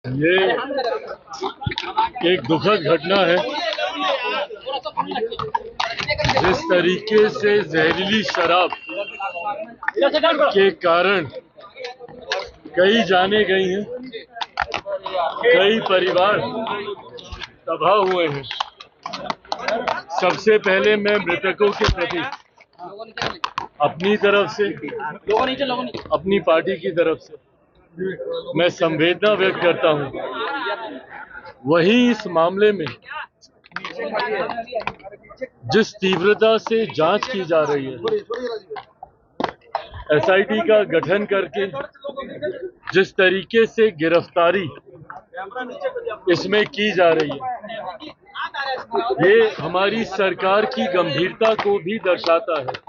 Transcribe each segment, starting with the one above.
ये एक दुखद घटना है। जिस तरीके से जहरीली शराब के कारण कई जाने गई हैं, कई परिवार तबाह हुए हैं। सबसे पहले मैं मृतकों के प्रति अपनी तरफ से, अपनी पार्टी की तरफ से मैं संवेदना व्यक्त करता हूं। वहीं इस मामले में जिस तीव्रता से जांच की जा रही है, एसआईटी का गठन करके जिस तरीके से गिरफ्तारी इसमें की जा रही है, ये हमारी सरकार की गंभीरता को भी दर्शाता है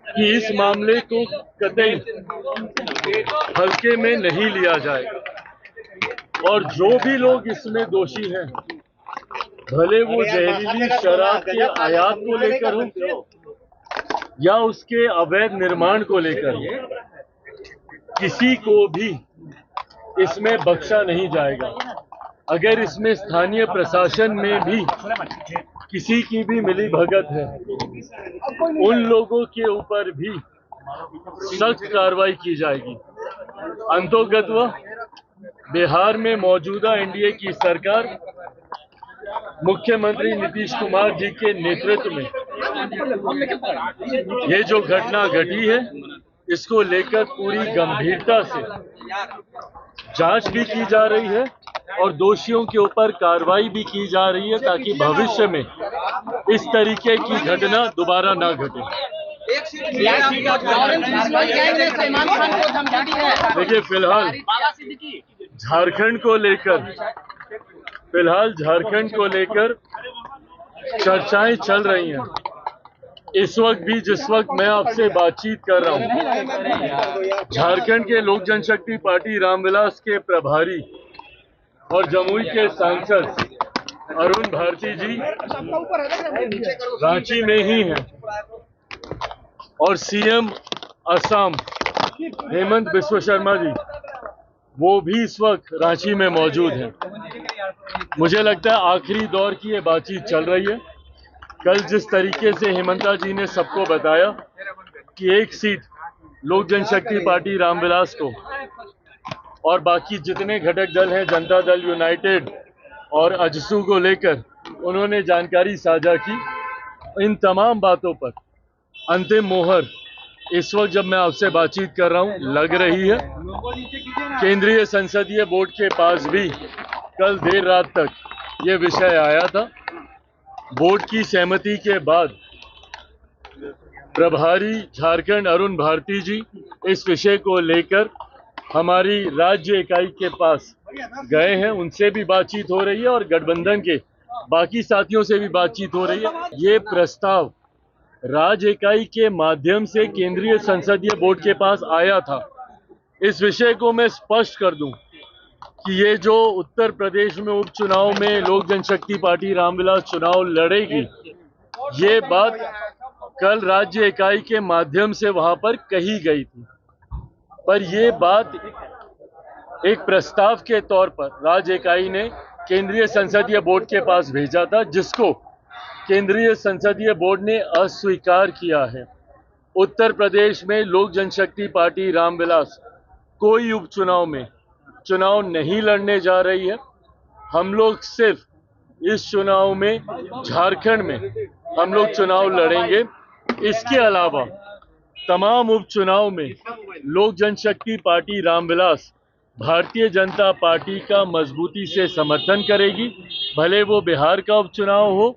कि इस मामले को कतई हल्के में नहीं लिया जाएगा और जो भी लोग इसमें दोषी हैं, भले वो जहरीली शराब के आयात को लेकर हो या उसके अवैध निर्माण को लेकर हो, किसी को भी इसमें बख्शा नहीं जाएगा। अगर इसमें स्थानीय प्रशासन में भी किसी की भी मिलीभगत है, उन लोगों के ऊपर भी सख्त कार्रवाई की जाएगी। अंतोगत्वा बिहार में मौजूदा एनडीए की सरकार मुख्यमंत्री नीतीश कुमार जी के नेतृत्व में ये जो घटना घटी है, इसको लेकर पूरी गंभीरता से जांच भी की जा रही है और दोषियों के ऊपर कार्रवाई भी की जा रही है, ताकि भविष्य में इस तरीके की घटना दोबारा ना घटे। देखिए, फिलहाल झारखंड को लेकर चर्चाएं चल रही हैं। इस वक्त भी, जिस वक्त मैं आपसे बातचीत कर रहा हूं, झारखंड के लोक जनशक्ति पार्टी रामविलास के प्रभारी और जमुई के सांसद अरुण भारती जी रांची में ही हैं और सीएम असम हेमंत बिस्वा शर्मा जी, वो भी इस वक्त रांची में मौजूद हैं। मुझे लगता है आखिरी दौर की ये बातचीत चल रही है। कल जिस तरीके से हेमंता जी ने सबको बताया कि एक सीट लोक जनशक्ति पार्टी रामविलास को और बाकी जितने घटक दल हैं, जनता दल यूनाइटेड और अजसू को लेकर उन्होंने जानकारी साझा की। इन तमाम बातों पर अंतिम मोहर इस वक्त जब मैं आपसे बातचीत कर रहा हूं लग रही है। केंद्रीय संसदीय बोर्ड के पास भी कल देर रात तक ये विषय आया था। बोर्ड की सहमति के बाद प्रभारी झारखंड अरुण भारती जी इस विषय को लेकर हमारी राज्य इकाई के पास गए हैं। उनसे भी बातचीत हो रही है और गठबंधन के बाकी साथियों से भी बातचीत हो रही है। ये प्रस्ताव राज्य इकाई के माध्यम से केंद्रीय संसदीय बोर्ड के पास आया था। इस विषय को मैं स्पष्ट कर दूं कि ये जो उत्तर प्रदेश में उपचुनाव में लोक जनशक्ति पार्टी रामविलास चुनाव लड़ेगी, ये बात कल राज्य इकाई के माध्यम से वहां पर कही गई थी। पर ये बात एक प्रस्ताव के तौर पर राज्य इकाई ने केंद्रीय संसदीय बोर्ड के पास भेजा था, जिसको केंद्रीय संसदीय बोर्ड ने अस्वीकार किया है। उत्तर प्रदेश में लोक जनशक्ति पार्टी रामविलास कोई उपचुनाव में चुनाव नहीं लड़ने जा रही है। हम लोग सिर्फ इस चुनाव में, झारखंड में हम लोग चुनाव लड़ेंगे। इसके अलावा तमाम उपचुनाव में लोक जनशक्ति पार्टी रामविलास भारतीय जनता पार्टी का मजबूती से समर्थन करेगी। भले वो बिहार का उपचुनाव हो,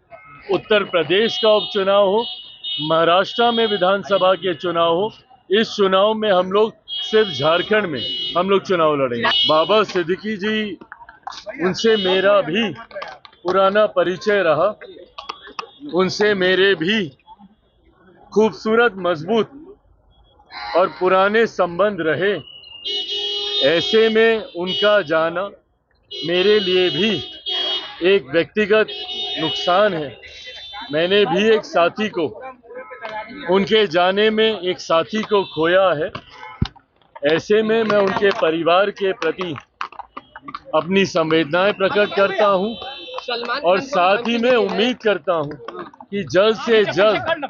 उत्तर प्रदेश का उपचुनाव हो, महाराष्ट्र में विधानसभा के चुनाव हो, इस चुनाव में हम लोग सिर्फ झारखंड में हम लोग चुनाव लड़ेंगे। बाबा सिद्दीकी जी, उनसे मेरा भी पुराना परिचय रहा, उनसे मेरे भी खूबसूरत, मजबूत और पुराने संबंध रहे। ऐसे में उनका जाना मेरे लिए भी एक व्यक्तिगत नुकसान है। मैंने भी एक साथी को, उनके जाने में एक साथी को खोया है। ऐसे में मैं उनके परिवार के प्रति अपनी संवेदनाएं प्रकट करता हूं और साथ ही में उम्मीद करता हूं कि जल्द से जल्द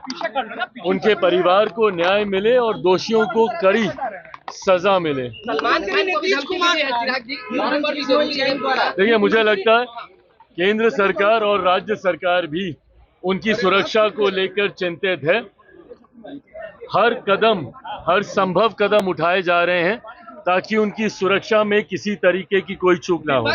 उनके परिवार को न्याय मिले और दोषियों को कड़ी सजा मिले। देखिए, मुझे लगता है केंद्र सरकार और राज्य सरकार भी उनकी सुरक्षा को लेकर चिंतित है। हर संभव कदम उठाए जा रहे हैं ताकि उनकी सुरक्षा में किसी तरीके की कोई चूक ना हो।